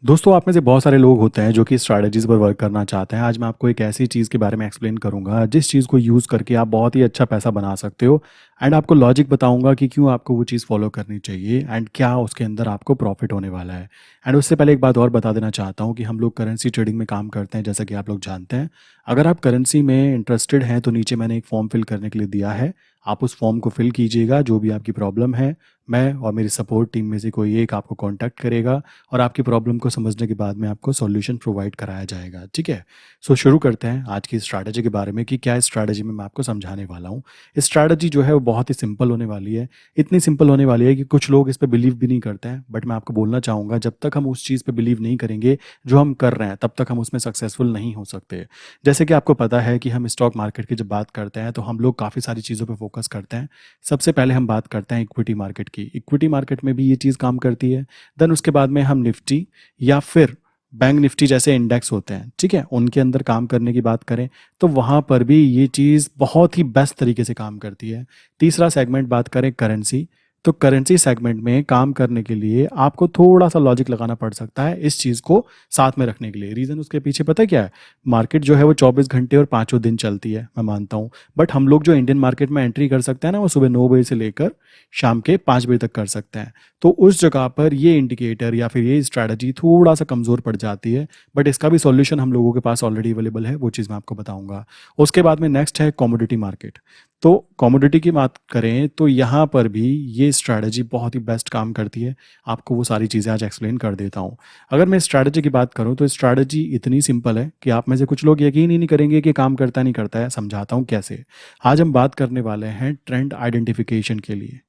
दोस्तों, आप में से बहुत सारे लोग होते हैं जो कि स्ट्रैटेजीज़ पर वर्क करना चाहते हैं। आज मैं आपको एक ऐसी चीज़ के बारे में एक्सप्लेन करूँगा, जिस चीज़ को यूज़ करके आप बहुत ही अच्छा पैसा बना सकते हो एंड आपको लॉजिक बताऊँगा कि क्यों आपको वो चीज़ फ़ॉलो करनी चाहिए एंड क्या उसके अंदर आपको प्रॉफ़िट होने वाला है। एंड उससे पहले एक बात और बता देना चाहता हूँ कि हम लोग करेंसी ट्रेडिंग में काम करते हैं, जैसा कि आप लोग जानते हैं। अगर आप करेंसी में इंटरेस्टेड हैं, तो नीचे मैंने एक फ़ॉर्म फिल करने के लिए दिया है। आप उस फ़ॉर्म को फिल कीजिएगा, जो भी आपकी प्रॉब्लम है, मैं और मेरी सपोर्ट टीम में से कोई एक आपको कॉन्टैक्ट करेगा और आपकी प्रॉब्लम को समझने के बाद में आपको सॉल्यूशन प्रोवाइड कराया जाएगा, ठीक है? सो शुरू करते हैं आज की स्ट्रैटेजी के बारे में कि क्या स्ट्रैटेजी में मैं आपको समझाने वाला हूँ। स्ट्रैटेजी जो है वो बहुत ही सिंपल होने वाली है। इतनी सिंपल होने वाली है कि कुछ लोग इस पे बिलीव भी नहीं करते हैं, बट मैं आपको बोलना चाहूँगा, जब तक हम उस चीज़ पे बिलीव नहीं करेंगे जो हम कर रहे हैं, तब तक हम उसमें सक्सेसफुल नहीं हो सकते। जैसे कि आपको पता है कि हम स्टॉक मार्केट की जब बात करते हैं, तो हम लोग काफ़ी सारी चीज़ों पे फोकस करते हैं। सबसे पहले हम बात करते हैं इक्विटी मार्केट की। इक्विटी मार्केट में भी ये चीज़ काम करती है। देन उसके बाद में हम निफ्टी या फिर बैंक निफ्टी जैसे इंडेक्स होते हैं, ठीक है, उनके अंदर काम करने की बात करें, तो वहाँ पर भी ये चीज़ बहुत ही बेस्ट तरीके से काम करती है। तीसरा सेगमेंट बात करें करेंसी, तो करेंसी सेगमेंट में काम करने के लिए आपको थोड़ा सा लॉजिक लगाना पड़ सकता है इस चीज़ को साथ में रखने के लिए। रीज़न उसके पीछे पता है क्या है? मार्केट जो है वो 24 घंटे और पाँचों दिन चलती है, मैं मानता हूँ। बट हम लोग जो इंडियन मार्केट में एंट्री कर सकते हैं ना, वो सुबह 9 बजे से लेकर शाम के 5 बजे तक कर सकते हैं। तो उस जगह पर ये इंडिकेटर या फिर ये स्ट्रैटेजी थोड़ा सा कमज़ोर पड़ जाती है, बट इसका भी सॉल्यूशन हम लोगों के पास ऑलरेडी अवेलेबल है, वो चीज़ मैं आपको बताऊंगा। उसके बाद में नेक्स्ट है कमोडिटी मार्केट। तो कमोडिटी की बात करें तो यहाँ पर भी ये स्ट्रैटेजी बहुत ही बेस्ट काम करती है। आपको वो सारी चीज़ें आज एक्सप्लेन कर देता हूँ। अगर मैं स्ट्रैटेजी की बात करूँ तो स्ट्रैटेजी इतनी सिंपल है कि आप में से कुछ लोग यकीन ही नहीं करेंगे कि काम करता नहीं करता है। समझाता हूँ कैसे। आज हम बात करने वाले हैं ट्रेंड आइडेंटिफिकेशन के लिए,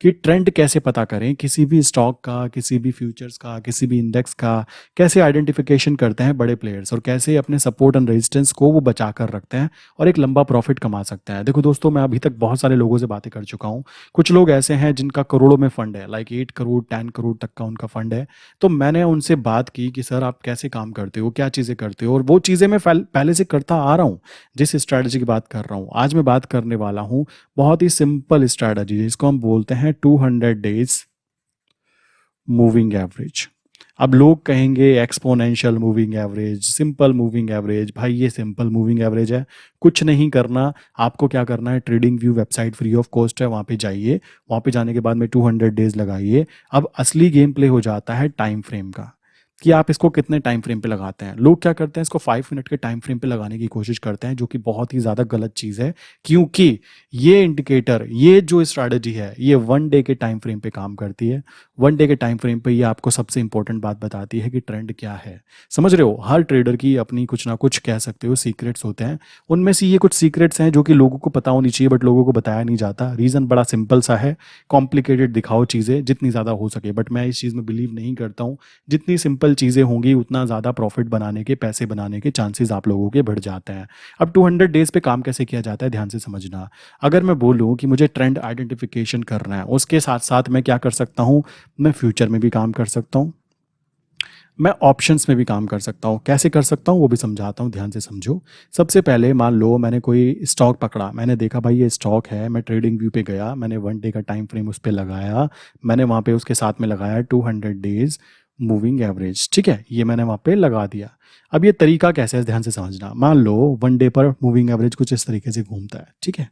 कि ट्रेंड कैसे पता करें किसी भी स्टॉक का, किसी भी फ्यूचर्स का, किसी भी इंडेक्स का। कैसे आइडेंटिफिकेशन करते हैं बड़े प्लेयर्स और कैसे अपने सपोर्ट एंड रेजिस्टेंस को वो बचा कर रखते हैं और एक लंबा प्रॉफिट कमा सकते हैं। देखो दोस्तों, मैं अभी तक बहुत सारे लोगों से बातें कर चुका हूँ। कुछ लोग ऐसे हैं जिनका करोड़ों में फंड है, लाइक 8 करोड़ 10 करोड़ तक का उनका फंड है। तो मैंने उनसे बात की कि सर आप कैसे काम करते हो, क्या चीज़ें करते हो, और वो चीज़ें मैं पहले से करता आ रहा हूँ। जिस स्ट्रैटेजी की बात कर रहा हूँ, आज मैं बात करने वाला हूँ बहुत ही सिंपल स्ट्रैटेजी, जिसको हम बोलते हैं 200 डेज मूविंग एवरेज। अब लोग कहेंगे exponential moving average, simple moving average. भाई ये सिंपल मूविंग एवरेज है, कुछ नहीं करना। आपको क्या करना है, trading view website free of cost है, वहाँ पे जाइए। वहाँ पे जाने के बाद में 200 डेज लगाइए। अब असली गेम प्ले हो जाता है टाइम फ्रेम का, कि आप इसको कितने टाइम फ्रेम पे लगाते हैं। लोग क्या करते हैं, इसको 5 मिनट के टाइम फ्रेम पे लगाने की कोशिश करते हैं, जो कि बहुत ही ज़्यादा गलत चीज़ है। क्योंकि ये इंडिकेटर, ये जो स्ट्रैटेजी है, ये 1 डे के टाइम फ्रेम पे काम करती है। 1 डे के टाइम फ्रेम पे ये आपको सबसे इंपॉर्टेंट बात बताती है कि ट्रेंड क्या है। समझ रहे हो? हर ट्रेडर की अपनी कुछ ना कुछ कह सकते हो सीक्रेट्स होते हैं। उनमें से ये कुछ सीक्रेट्स हैं जो कि लोगों को पता होनी चाहिए, बट लोगों को बताया नहीं जाता। रीज़न बड़ा सिंपल सा है, कॉम्प्लिकेटेड दिखाओ चीज़ें जितनी ज़्यादा हो सके, बट मैं इस चीज़ में बिलीव नहीं करता हूँ। जितनी सिंपल चीज़ें होंगी उतना ज़्यादा प्रॉफिट बनाने के, पैसे बनाने के चांसेस आप लोगों के बढ़ जाते हैं। अब 200 डेज पे काम कैसे किया जाता है, ध्यान से समझना। अगर मैं बोलूँ कि मुझे ट्रेंड आइडेंटिफिकेशन करना है, उसके साथ साथ मैं क्या कर सकता हूँ, मैं फ्यूचर में भी काम कर सकता हूँ, मैं ऑप्शंस में भी काम कर सकता हूँ। कैसे कर सकता हूँ वो भी समझाता हूँ, ध्यान से समझो। सबसे पहले मान लो मैंने कोई स्टॉक पकड़ा, मैंने देखा भाई ये स्टॉक है, मैं ट्रेडिंग व्यू पे गया, मैंने 1 डे का टाइम फ्रेम उस पर लगाया, मैंने वहाँ पे उसके साथ में लगाया 200 डेज मूविंग एवरेज, ठीक है, ये मैंने वहाँ पे लगा दिया। अब ये तरीका कैसे है, ध्यान से समझना। मान लो 1 डे पर मूविंग एवरेज कुछ इस तरीके से घूमता है, ठीक है,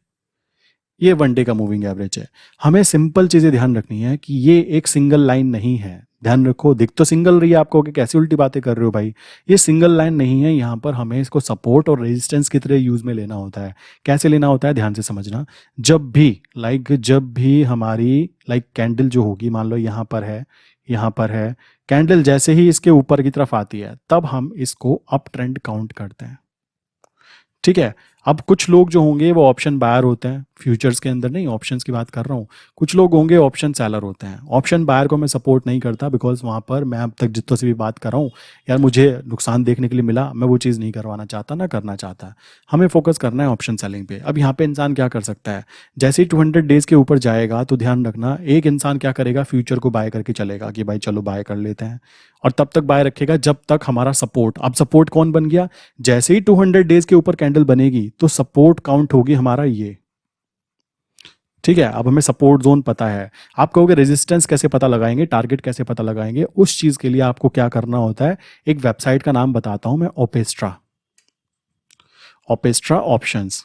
ये 1 डे का मूविंग एवरेज है। हमें सिंपल चीजें ध्यान रखनी है कि ये एक सिंगल लाइन नहीं है। ध्यान रखो, दिख तो सिंगल रही है आपको कि कैसी उल्टी बातें कर रहे हो भाई। ये सिंगल लाइन नहीं है, यहाँ पर हमें इसको सपोर्ट और रेजिस्टेंस की तरह यूज में लेना होता है। कैसे लेना होता है, ध्यान से समझना। जब भी हमारी कैंडल जो होगी, मान लो यहाँ पर है, यहाँ पर है, कैंडल जैसे ही इसके ऊपर की तरफ आती है, तब हम इसको अप ट्रेंड काउंट करते हैं, ठीक है। अब कुछ लोग जो होंगे वो ऑप्शन बायर होते हैं, फ्यूचर्स के अंदर नहीं, ऑप्शंस की बात कर रहा हूँ। कुछ लोग होंगे ऑप्शन सेलर होते हैं। ऑप्शन बायर को मैं सपोर्ट नहीं करता, बिकॉज वहाँ पर मैं अब तक जितनों से भी बात कर रहा हूँ, यार मुझे नुकसान देखने के लिए मिला, मैं वो चीज़ नहीं करवाना चाहता, ना करना चाहता। हमें फोकस करना है ऑप्शन सेलिंग पे। अब यहाँ पे इंसान क्या कर सकता है, जैसे ही 200 डेज के ऊपर जाएगा तो ध्यान रखना, एक इंसान क्या करेगा, फ्यूचर को बाय करके चलेगा कि भाई चलो बाय कर लेते हैं, और तब तक बाय रखेगा जब तक हमारा सपोर्ट। अब सपोर्ट कौन बन गया, जैसे ही 200 डेज के ऊपर कैंडल बनेगी तो सपोर्ट काउंट होगी हमारा ये, ठीक है, अब हमें सपोर्ट जोन पता है। आप कहोगे रेजिस्टेंस कैसे पता लगाएंगे, टारगेट कैसे पता लगाएंगे? उस चीज़ के लिए आपको क्या करना होता है, एक वेबसाइट का नाम बताता हूं मैं, ओपेस्ट्रा। ओपेस्ट्रा ऑप्शंस।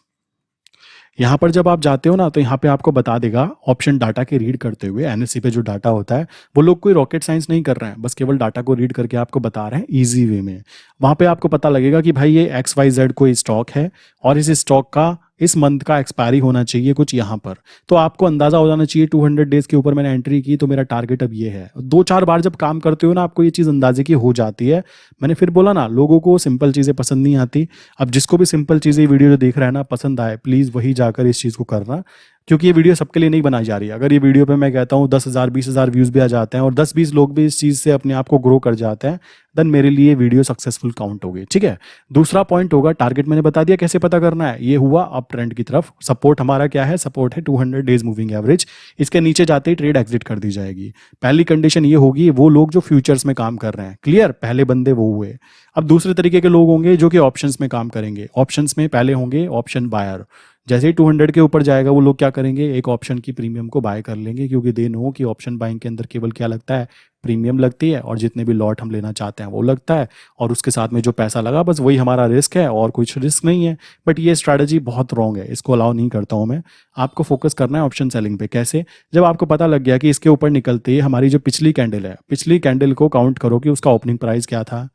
यहाँ पर जब आप जाते हो ना, तो यहाँ पे आपको बता देगा ऑप्शन डाटा के रीड करते हुए, एनएससी पे जो डाटा होता है, वो लोग कोई रॉकेट साइंस नहीं कर रहे हैं, बस केवल डाटा को रीड करके आपको बता रहे हैं इजी वे में। वहाँ पे आपको पता लगेगा कि भाई ये XYZ कोई स्टॉक है और इस स्टॉक का इस मंथ का एक्सपायरी होना चाहिए कुछ यहाँ पर। तो आपको अंदाजा हो जाना चाहिए 200 डेज के ऊपर मैंने एंट्री की तो मेरा टारगेट अब ये है। दो चार बार जब काम करते हो ना, आपको ये चीज़ अंदाजे की हो जाती है। मैंने फिर बोला ना, लोगों को सिंपल चीज़ें पसंद नहीं आती। अब जिसको भी सिंपल चीज़ें वीडियो जो देख रहा है ना पसंद आए, प्लीज़ वही जाकर इस चीज़ को करना, क्योंकि ये वीडियो सबके लिए नहीं बनाई जा रही है। अगर ये वीडियो पे मैं कहता हूँ 10,000 20,000 व्यूज़ भी आ जाते हैं और 10-20 लोग भी इस चीज़ से अपने आप को ग्रो कर जाते हैं, देन मेरे लिए वीडियो सक्सेसफुल काउंट होगी। ठीक है, दूसरा पॉइंट होगा टारगेट। मैंने बता दिया कैसे पता करना है। ये हुआ अप ट्रेंड की तरफ। सपोर्ट हमारा क्या है, सपोर्ट है 200 डेज मूविंग एवरेज। इसके नीचे जाते ही ट्रेड एग्जिट कर दी जाएगी। पहली कंडीशन ये होगी, वो लोग जो फ्यूचर्स में काम कर रहे हैं, क्लियर, पहले बंदे वो हुए। अब दूसरे तरीके के लोग होंगे जो कि ऑप्शंस में काम करेंगे। ऑप्शंस में पहले होंगे ऑप्शन बायर। जैसे ही 200 के ऊपर जाएगा, वो लोग क्या करेंगे, एक ऑप्शन की प्रीमियम को बाय कर लेंगे, क्योंकि दे नो कि ऑप्शन बाइंग के अंदर केवल क्या लगता है, प्रीमियम लगती है, और जितने भी लॉट हम लेना चाहते हैं वो लगता है, और उसके साथ में जो पैसा लगा बस वही हमारा रिस्क है और कुछ रिस्क नहीं है। बट ये स्ट्रैटेजी बहुत रॉन्ग है, इसको अलाउ नहीं करता हूँ मैं। आपको फोकस करना है ऑप्शन सेलिंग पे। कैसे? जब आपको पता लग गया कि इसके ऊपर निकलते ही हमारी जो पिछली कैंडल है, पिछली कैंडल को काउंट करो कि उसका ओपनिंग प्राइस क्या था।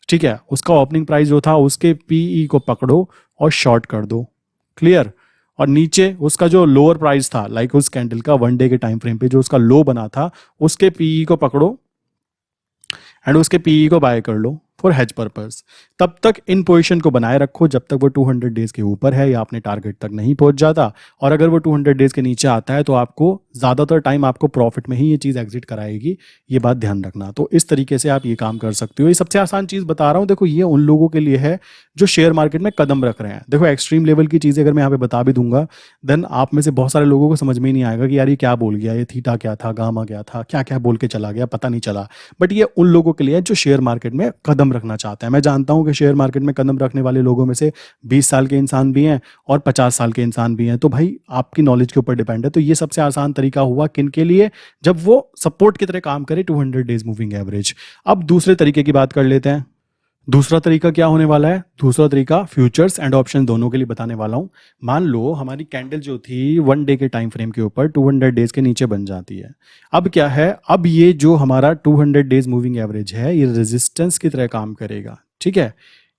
ठीक है, उसका ओपनिंग प्राइस जो था उसके पीई को पकड़ो और शॉर्ट कर दो। क्लियर? और नीचे उसका जो लोअर प्राइस था, लाइक उस कैंडल का 1 डे के टाइम फ्रेम पे जो उसका लो बना था, उसके पीई को पकड़ो एंड उसके पीई को बाय कर लो फॉर हेज पर्पस। तब तक इन पोजीशन को बनाए रखो जब तक वो 200 डेज के ऊपर है या अपने टारगेट तक नहीं पहुंच जाता। और अगर वो 200 डेज के नीचे आता है तो आपको ज़्यादातर टाइम आपको प्रॉफिट में ही ये चीज़ एग्जिट कराएगी। ये बात ध्यान रखना। तो इस तरीके से आप ये काम कर सकते हो। ये सबसे आसान चीज़ बता रहा हूँ। देखो, ये उन लोगों के लिए है जो शेयर मार्केट में कदम रख रहे हैं। देखो, एक्सट्रीम लेवल की चीज़ें अगर मैं यहाँ पे बता भी दूंगा, देन आप में से बहुत सारे लोगों को समझ में ही नहीं आएगा कि यार ये क्या बोल गया, ये थीटा क्या था, गामा क्या था, क्या क्या बोल के चला गया, पता नहीं चला। बट ये उन लोगों के लिए है जो शेयर मार्केट में कदम रखना चाहते हैं। मैं जानता हूं कि शेयर मार्केट में कदम रखने वाले लोगों में से 20 साल के इंसान भी हैं और 50 साल के इंसान भी हैं। तो भाई आपकी नॉलेज के ऊपर डिपेंड है। तो ये सबसे आसान तरीका हुआ किन के लिए, जब वो सपोर्ट की तरह काम करे 200 डेज मूविंग एवरेज। अब दूसरे तरीके की बात कर लेते हैं। दूसरा तरीका क्या होने वाला है? दूसरा तरीका फ्यूचर्स एंड ऑप्शन दोनों के लिए बताने वाला हूं। मान लो हमारी कैंडल जो थी 1 डे के टाइम फ्रेम के ऊपर 200 डेज के नीचे बन जाती है। अब क्या है, अब ये जो हमारा 200 डेज मूविंग एवरेज है, ये रेजिस्टेंस की तरह काम करेगा। ठीक है,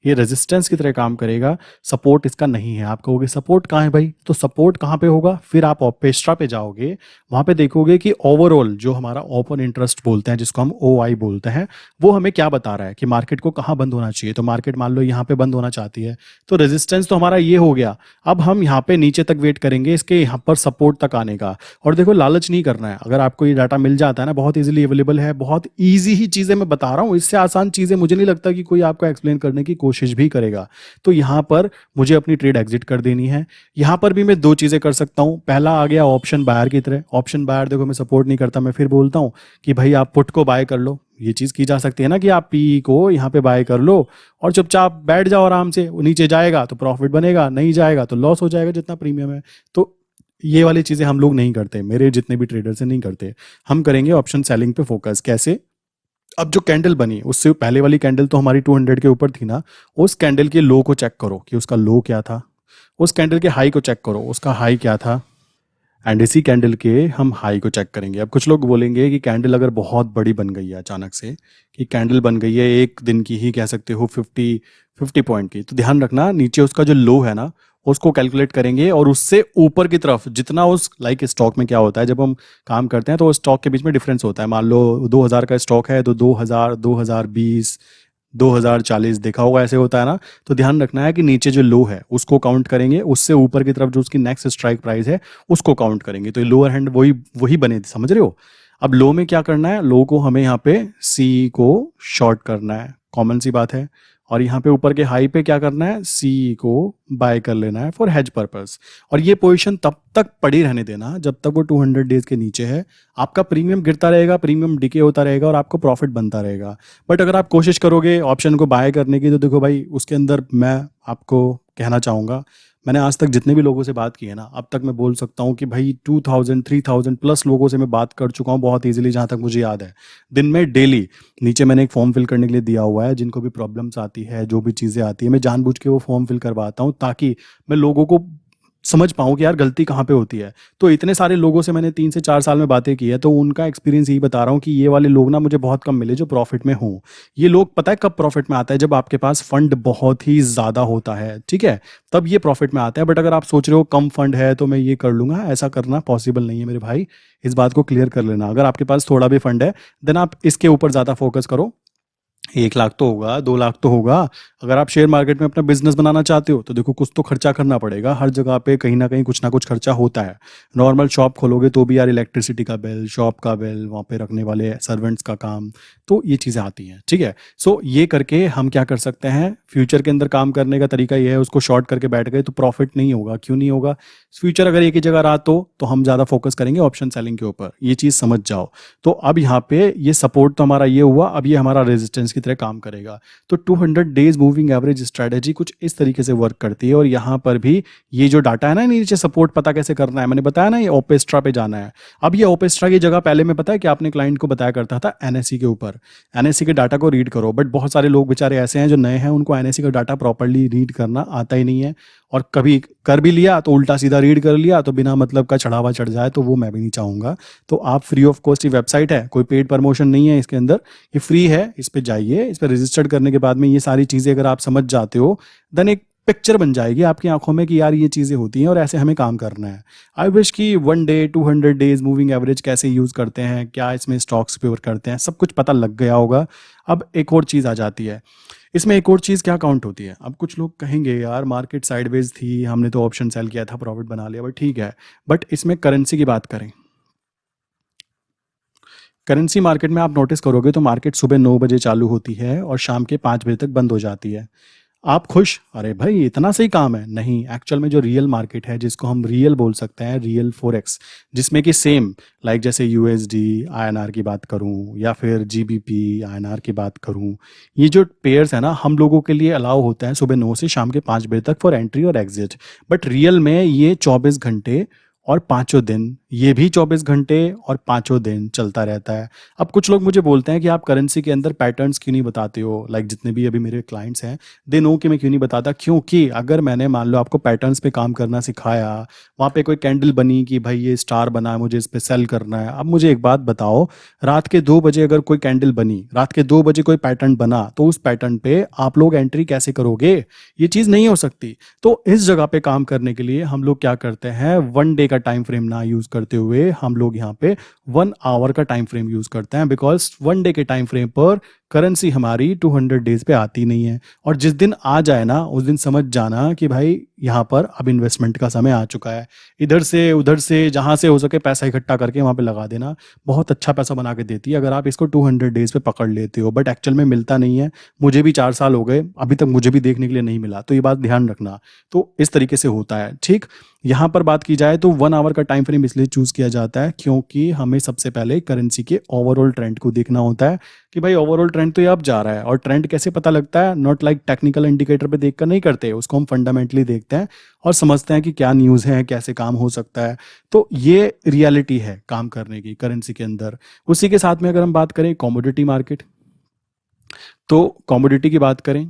ये रेजिस्टेंस की तरह काम करेगा। सपोर्ट इसका नहीं है। आप कहोगे सपोर्ट कहाँ है भाई? तो सपोर्ट कहाँ पे होगा? फिर आप ओपेस्ट्रा पे जाओगे, वहां पे देखोगे कि ओवरऑल जो हमारा ओपन इंटरेस्ट बोलते हैं, जिसको हम OI बोलते हैं, वो हमें क्या बता रहा है कि मार्केट को कहाँ बंद होना चाहिए। तो मार्केट मान लो यहाँ पे बंद होना चाहती है, तो रेजिस्टेंस तो हमारा ये हो गया। अब हम यहाँ पे नीचे तक वेट करेंगे इसके यहाँ पर सपोर्ट तक आने का। और देखो, लालच नहीं करना है। अगर आपको ये डाटा मिल जाता है ना, बहुत इजीली अवेलेबल है, बहुत ईजी ही चीजें मैं बता रहा हूँ। इससे आसान चीजें मुझे नहीं लगता कि कोई आपको एक्सप्लेन करने की कोशिश भी करेगा। तो यहाँ पर मुझे अपनी ट्रेड एग्जिट कर देनी है। यहाँ पर भी मैं दो चीजें कर सकता हूँ। पहला आ गया ऑप्शन बायर की तरह। ऑप्शन बायर देखो, मैं सपोर्ट नहीं करता। मैं फिर बोलता हूँ कि भाई आप पुट को बाय कर लो। ये चीज की जा सकती है ना कि आप पी को यहाँ पे बाय कर लो और चुपचाप बैठ जाओ आराम से। वो नीचे जाएगा तो प्रॉफिट बनेगा, नहीं जाएगा तो लॉस हो जाएगा जितना प्रीमियम है। तो ये वाली चीजें हम लोग नहीं करते, मेरे जितने भी ट्रेडर्स हैं नहीं करते। हम करेंगे ऑप्शन सेलिंग पे फोकस। कैसे? अब जो कैंडल बनी उससे पहले वाली कैंडल तो हमारी 200 के ऊपर थी ना, उस कैंडल के लो को चेक करो कि उसका लो क्या था। उस कैंडल के हाई को चेक करो, उसका हाई क्या था। एंड इसी कैंडल के हम हाई को चेक करेंगे। अब कुछ लोग बोलेंगे कि कैंडल अगर बहुत बड़ी बन गई है अचानक से, कि कैंडल बन गई है एक दिन की ही कह सकते हो 50 पॉइंट की, तो ध्यान रखना नीचे उसका जो लो है ना, उसको कैलकुलेट करेंगे और उससे ऊपर की तरफ जितना उस लाइक स्टॉक में क्या होता है, जब हम काम करते हैं तो स्टॉक के बीच में डिफरेंस होता है। मान लो 2000 का स्टॉक है तो 2000, 2020, 2040 देखा होगा, ऐसे होता है ना। तो ध्यान रखना है कि नीचे जो लो है उसको काउंट करेंगे, उससे ऊपर की तरफ जो उसकी नेक्स्ट स्ट्राइक प्राइस है उसको काउंट करेंगे। तो ये लोअर हैंड वही वही बने, समझ रहे हो? अब लो में क्या करना है, लो को हमें यहाँ पे सी को शॉर्ट करना है, कॉमन सी बात है। और यहाँ पे ऊपर के हाई पे क्या करना है, सी को बाय कर लेना है फॉर हेज पर्पस। और ये पोजीशन तब तक पड़ी रहने देना जब तक वो 200 डेज के नीचे है। आपका प्रीमियम गिरता रहेगा, प्रीमियम डिके होता रहेगा और आपको प्रॉफिट बनता रहेगा। बट अगर आप कोशिश करोगे ऑप्शन को बाय करने की, तो देखो भाई उसके अंदर मैं आपको कहना चाहूँगा, मैंने आज तक जितने भी लोगों से बात की है ना, अब तक मैं बोल सकता हूँ कि भाई 2000 3000 प्लस लोगों से मैं बात कर चुका हूँ बहुत इजीली, जहाँ तक मुझे याद है। दिन में डेली नीचे मैंने एक फॉर्म फिल करने के लिए दिया हुआ है, जिनको भी प्रॉब्लम्स आती है, जो भी चीज़ें आती है, मैं जानबूझ के वो फॉर्म फिल करवाता हूँ ताकि मैं लोगों को समझ पाऊँ कि यार गलती कहाँ पे होती है। तो इतने सारे लोगों से मैंने 3 से 4 साल में बातें की है, तो उनका एक्सपीरियंस यही बता रहा हूँ कि ये वाले लोग ना मुझे बहुत कम मिले जो प्रॉफिट में हों। ये लोग पता है कब प्रॉफिट में आता है? जब आपके पास फंड बहुत ही ज़्यादा होता है, ठीक है? तब ये प्रॉफिट में आता है। बट अगर आप सोच रहे हो कम फंड है तो मैं ये कर लूँगा, ऐसा करना पॉसिबल नहीं है मेरे भाई। इस बात को क्लियर कर लेना। अगर आपके पास थोड़ा भी फंड है, देन आप इसके ऊपर ज़्यादा फोकस करो। 1 लाख तो होगा, 2 लाख तो होगा। अगर आप शेयर मार्केट में अपना बिजनेस बनाना चाहते हो तो देखो कुछ तो खर्चा करना पड़ेगा। हर जगह पे कहीं ना कहीं कुछ ना कुछ खर्चा होता है। नॉर्मल शॉप खोलोगे तो भी यार इलेक्ट्रिसिटी का बिल, शॉप का बिल, वहाँ पे रखने वाले सर्वेंट्स का काम, तो ये चीज़ें आती हैं, ठीक है? सो ये करके हम क्या कर सकते हैं, फ्यूचर के अंदर काम करने का तरीका ये है, उसको शॉर्ट करके बैठ गए तो प्रॉफिट नहीं होगा। क्यों नहीं होगा? फ्यूचर अगर एक ही जगह रहा तो हम ज़्यादा फोकस करेंगे ऑप्शन सेलिंग के ऊपर। ये चीज़ समझ जाओ। तो अब यहाँ पे ये सपोर्ट तो हमारा ये हुआ, अब ये हमारा रेजिस्टेंस की तरह काम करेगा। तो 200 डेज मूविंग एवरेज स्ट्रेटेजी कुछ इस तरीके से वर्क करती है। और यहाँ पर भी ये जो डाटा है ना, नीचे सपोर्ट पता कैसे करना है, मैंने बताया ना, ये ओपेस्ट्रा पे जाना है। अब ये ओपेस्ट्रा की जगह पहले मैं पता है कि आपने क्लाइंट को बताया करता था एनएससी के ऊपर। एनएससी के डाटा को रीड करो, बट बहुत सारे लोग बेचारे ऐसे हैं जो नए हैं, उनको एनएससी का डाटा प्रॉपरली रीड करना आता ही नहीं है। और कभी कर भी लिया तो उल्टा सीधा रीड कर लिया, तो बिना मतलब का चढ़ावा चढ़ जाए, तो वो मैं भी नहीं चाहूँगा। तो आप फ्री ऑफ कॉस्ट, ये वेबसाइट है, कोई पेड प्रमोशन नहीं है इसके अंदर, ये फ्री है, इस पे जाइए। इस पे रजिस्टर्ड करने के बाद में ये सारी चीज़ें अगर आप समझ जाते हो, देन एक पिक्चर बन जाएगी आपकी आंखों में कि यार ये चीज़ें होती हैं और ऐसे हमें काम करना है। आई विश कि 1 डे 200 डेज मूविंग एवरेज कैसे यूज़ करते हैं, क्या इसमें स्टॉक्स पे वर्क करते हैं, सब कुछ पता लग गया होगा। अब एक और चीज़ आ जाती है इसमें, एक और चीज़ क्या काउंट होती है। अब कुछ लोग कहेंगे यार मार्केट साइडवेज थी, हमने तो ऑप्शन सेल किया था, प्रॉफिट बना लिया, बट ठीक है। बट इसमें करेंसी की बात करें, करेंसी मार्केट में आप नोटिस करोगे तो मार्केट सुबह 9 बजे चालू होती है और शाम के 5 बजे तक बंद हो जाती है। आप खुश, अरे भाई इतना सही काम है? नहीं, एक्चुअल में जो रियल मार्केट है, जिसको हम रियल बोल सकते हैं, रियल फॉरेक्स, जिसमें कि सेम लाइक जैसे यूएसडी आईएनआर की बात करूं या फिर जीबीपी आईएनआर की बात करूं, ये जो पेयर्स है ना, हम लोगों के लिए अलाउ होता है सुबह 9 से शाम के 5 बजे तक फॉर एंट्री और एग्जिट। बट रियल में ये 24 घंटे और पाँचों दिन, ये भी 24 घंटे और पाँचों दिन चलता रहता है। अब कुछ लोग मुझे बोलते हैं कि आप करेंसी के अंदर पैटर्न्स क्यों नहीं बताते हो, लाइक जितने भी अभी मेरे क्लाइंट्स हैं दे नो कि मैं क्यों नहीं बताता। क्योंकि अगर मैंने मान लो आपको पैटर्न्स पे काम करना सिखाया, वहाँ पे कोई कैंडल बनी कि भाई ये स्टार बना है, मुझे इस पे सेल करना है। अब मुझे एक बात बताओ, रात के 2 बजे अगर कोई कैंडल बनी, रात के 2 बजे कोई पैटर्न बना, तो उस पैटर्न पे आप लोग एंट्री कैसे करोगे? ये चीज़ नहीं हो सकती। तो इस जगह पे काम करने के लिए हम लोग क्या करते हैं, 1 डे का टाइम फ्रेम ना यूज करते हुए हम लोग यहाँ पे 1 आवर का टाइम फ्रेम यूज करते हैं। बिकॉज 1 डे के टाइम फ्रेम पर करेंसी हमारी 200 डेज पे आती नहीं है। और जिस दिन आ जाए ना, उस दिन समझ जाना कि भाई यहाँ पर अब इन्वेस्टमेंट का समय आ चुका है। इधर से उधर से जहाँ से हो सके पैसा इकट्ठा करके वहाँ पे लगा देना, बहुत अच्छा पैसा बना के देती है अगर आप इसको 200 डेज पे पकड़ लेते हो। बट एक्चुअल में मिलता नहीं है। मुझे भी 4 साल हो गए, अभी तक मुझे भी देखने के लिए नहीं मिला, तो ये बात ध्यान रखना। तो इस तरीके से होता है, ठीक। यहाँ पर बात की जाए तो 1 आवर का टाइम फ्रेम इसलिए चूज किया जाता है क्योंकि हमें सबसे पहले करेंसी के ओवरऑल ट्रेंड को देखना होता है कि भाई ओवरऑल ट्रेंड तो ये अब जा रहा है। और ट्रेंड कैसे पता लगता है? नॉट लाइक टेक्निकल इंडिकेटर पे देखकर नहीं करते, उसको हम फंडामेंटली देखते हैं और समझते हैं कि क्या न्यूज़ है, कैसे काम हो सकता है। तो ये रियलिटी है काम करने की करेंसी के अंदर। उसी के साथ में अगर हम बात करें कमोडिटी मार्केट, तो कमोडिटी की बात करें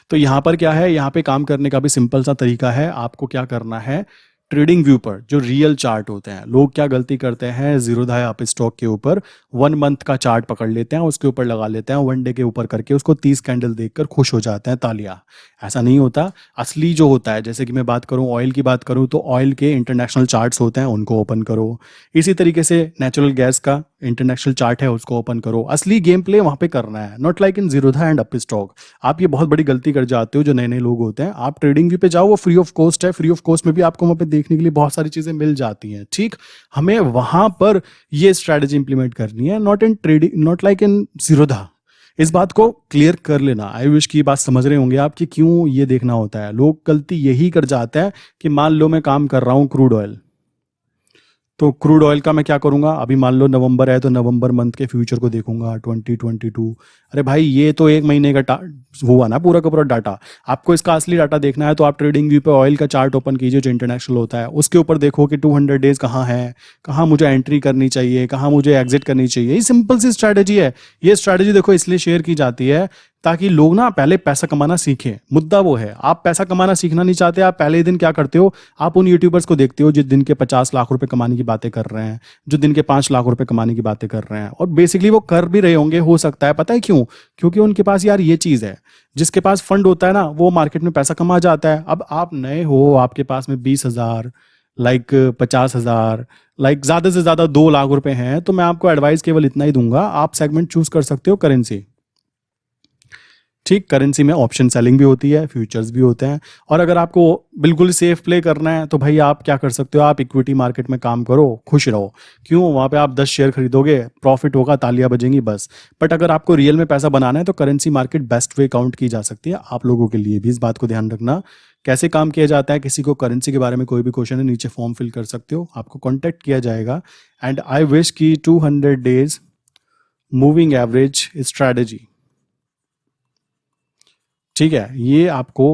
तो यहाँ पर क्या है, यहाँ पे काम करने का भी सिंपल सा तरीका है। आपको क्या करना है, ट्रेडिंग व्यू पर जो रियल चार्ट होते हैं, लोग क्या गलती करते हैं, जीरोधा अप स्टॉक के ऊपर 1 मंथ का चार्ट पकड़ लेते हैं, उसके ऊपर लगा लेते हैं, 1 डे के ऊपर करके उसको 30 कैंडल देखकर खुश हो जाते हैं, तालियां। ऐसा नहीं होता। असली जो होता है, जैसे कि मैं बात करूं ऑयल की बात करूं, तो ऑयल के इंटरनेशनल चार्ट्स होते हैं, उनको ओपन करो। इसी तरीके से नेचुरल गैस का इंटरनेशनल चार्ट है, उसको ओपन करो। असली गेम प्ले वहां पे करना है, not like in Zerodha and up stock. आप ये बहुत बड़ी गलती कर जाते हो जो नए नए लोग होते हैं। आप ट्रेडिंग व्यू पे जाओ, वो फ्री ऑफ कॉस्ट है, फ्री ऑफ कॉस्ट में भी आपको वहां पे देखने के लिए बहुत सारी चीजें मिल जाती हैं, ठीक। हमें वहां पर ये स्ट्रेटेजी इंप्लीमेंट करनी है, not in trading, not like in Zerodha. इस बात को क्लियर कर लेना। आई विश की बात समझ रहे होंगे आप कि क्यों ये देखना होता है। लोग गलती यही कर जाते हैं कि मान लो मैं काम कर रहा हूं क्रूड ऑयल, तो क्रूड ऑयल का मैं क्या करूंगा, अभी मान लो नवंबर है तो नवंबर मंथ के फ्यूचर को देखूंगा 2022। अरे भाई ये तो एक महीने का हुआ ना पूरा का पूरा डाटा। आपको इसका असली डाटा देखना है तो आप ट्रेडिंग व्यू पे ऑयल का चार्ट ओपन कीजिए जो इंटरनेशनल होता है, उसके ऊपर देखो कि 200 डेज कहाँ है, कहाँ मुझे एंट्री करनी चाहिए, कहाँ मुझे एग्जिट करनी चाहिए। ये सिंपल सी स्ट्रैटेजी है। ये स्ट्रैटेजी देखो इसलिए शेयर की जाती है ताकि लोग ना पहले पैसा कमाना सीखें। मुद्दा वो है, आप पैसा कमाना सीखना नहीं चाहते, आप पहले ही दिन क्या करते हो, आप उन यूट्यूबर्स को देखते हो जो दिन के 50 लाख रुपए कमाने की बातें कर रहे हैं, जो दिन के 5 लाख रुपए कमाने की बातें कर रहे हैं, और बेसिकली वो कर भी रहे होंगे हो सकता है। पता है क्यों? क्योंकि उनके पास यार ये चीज़ है, जिसके पास फंड होता है ना वो मार्केट में पैसा कमा जाता है। अब आप नए हो, आपके पास में 20,000, लाइक 50,000, लाइक ज़्यादा से ज़्यादा 2 लाख रुपए हैं, तो मैं आपको एडवाइस केवल इतना ही दूंगा, आप सेगमेंट चूज कर सकते हो करेंसी। ठीक, करेंसी में ऑप्शन सेलिंग भी होती है, फ्यूचर्स भी होते हैं। और अगर आपको बिल्कुल सेफ प्ले करना है तो भाई आप क्या कर सकते हो, आप इक्विटी मार्केट में काम करो, खुश रहो। क्यों? वहाँ पे आप 10 शेयर खरीदोगे, प्रॉफिट होगा, तालियां बजेंगी बस। बट अगर आपको रियल में पैसा बनाना है तो currency market best way count की जा सकती है आप लोगों के लिए भी। इस बात को ध्यान रखना। कैसे काम किया जाता है, किसी को करेंसी के बारे में कोई भी क्वेश्चन है नीचे फॉर्म फिल कर सकते हो, आपको कॉन्टैक्ट किया जाएगा। एंड आई विश की 200 डेज मूविंग एवरेज स्ट्रैटेजी, ठीक है, ये आपको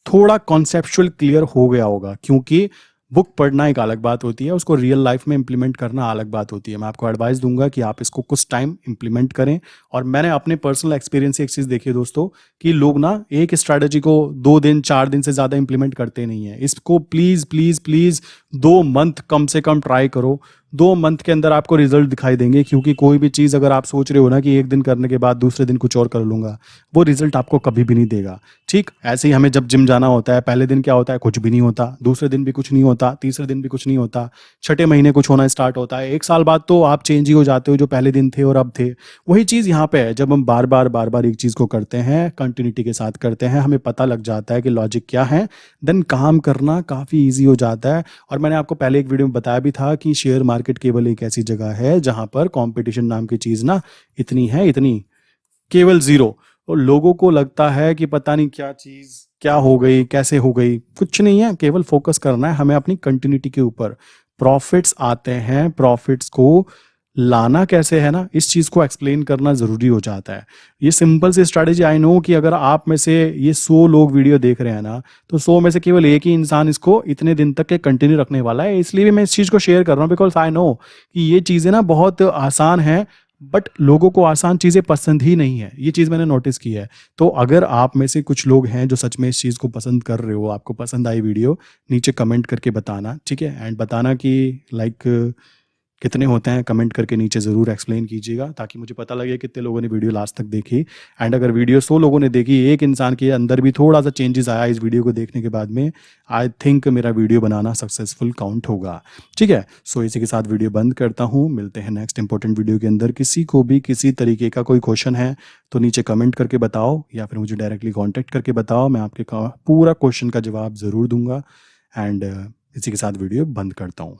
थोड़ा कॉन्सेप्चुअल क्लियर हो गया होगा। क्योंकि बुक पढ़ना एक अलग बात होती है, उसको रियल लाइफ में इंप्लीमेंट करना अलग बात होती है। मैं आपको एडवाइस दूंगा कि आप इसको कुछ टाइम इंप्लीमेंट करें। और मैंने अपने पर्सनल एक्सपीरियंस से एक चीज़ देखी है दोस्तों, कि लोग ना एक स्ट्रैटेजी को 2 दिन 4 दिन से ज़्यादा इंप्लीमेंट करते नहीं है। इसको प्लीज़ प्लीज़ प्लीज़ 2 मंथ कम से कम ट्राई करो। 2 मंथ के अंदर आपको रिजल्ट दिखाई देंगे। क्योंकि कोई भी चीज़ अगर आप सोच रहे हो ना कि एक दिन करने के बाद दूसरे दिन कुछ और कर लूँगा, वो रिजल्ट आपको कभी भी नहीं देगा। ठीक, ऐसे ही हमें जब जिम जाना होता है, पहले दिन क्या होता है, कुछ भी नहीं होता, दूसरे दिन भी कुछ नहीं होता, तीसरे दिन भी कुछ नहीं होता, छठे महीने कुछ होना स्टार्ट होता है, 1 साल बाद तो आप चेंज ही हो जाते हो, जो पहले दिन थे और अब थे। वही चीज़ यहाँ पे है, जब हम बार बार एक चीज़ को करते हैं, कंटिन्यूटी के साथ करते हैं, हमें पता लग जाता है कि लॉजिक क्या है, देन काम करना काफ़ी ईजी हो जाता है। और मैंने आपको पहले एक वीडियो में बताया भी था कि शेयर मार्केट केवल एक ऐसी जगह है जहाँ पर कॉम्पिटिशन नाम की चीज़ ना इतनी है, इतनी केवल जीरो। और लोगों को लगता है कि पता नहीं क्या चीज़ क्या हो गई, कैसे हो गई, कुछ नहीं है। केवल फोकस करना है हमें अपनी कंटिन्यूटी के ऊपर। प्रॉफिट्स आते हैं, प्रॉफिट्स को लाना कैसे है ना, इस चीज़ को एक्सप्लेन करना ज़रूरी हो जाता है। ये सिंपल सी स्ट्रैटेजी, आई नो कि अगर आप में से ये 100 लोग वीडियो देख रहे हैं ना, तो 100 में से केवल एक ही इंसान इसको इतने दिन तक के कंटिन्यू रखने वाला है। इसलिए भी मैं इस चीज़ को शेयर कर रहा हूँ, बिकॉज आई नो कि ये चीज़ें ना बहुत आसान है, बट लोगों को आसान चीज़ें पसंद ही नहीं है। ये चीज़ मैंने नोटिस की है। तो अगर आप में से कुछ लोग हैं जो सच में इस चीज़ को पसंद कर रहे हो, आपको पसंद आई वीडियो, नीचे कमेंट करके बताना, ठीक है। एंड बताना कि लाइक कितने होते हैं, कमेंट करके नीचे ज़रूर एक्सप्लेन कीजिएगा, ताकि मुझे पता लगे कितने लोगों ने वीडियो लास्ट तक देखी। एंड अगर वीडियो 100 लोगों ने देखी, एक इंसान के अंदर भी थोड़ा सा चेंजेस आया इस वीडियो को देखने के बाद में, आई थिंक मेरा वीडियो बनाना सक्सेसफुल काउंट होगा। ठीक है, सो इसी के साथ वीडियो बंद करता हूँ। मिलते हैं नेक्स्ट इंपॉर्टेंट वीडियो के अंदर। किसी को भी किसी तरीके का कोई क्वेश्चन है तो नीचे कमेंट करके बताओ, या फिर मुझे डायरेक्टली कॉन्टैक्ट करके बताओ, मैं आपके पूरा क्वेश्चन का जवाब ज़रूर दूंगा। एंड इसी के साथ वीडियो बंद करता हूँ।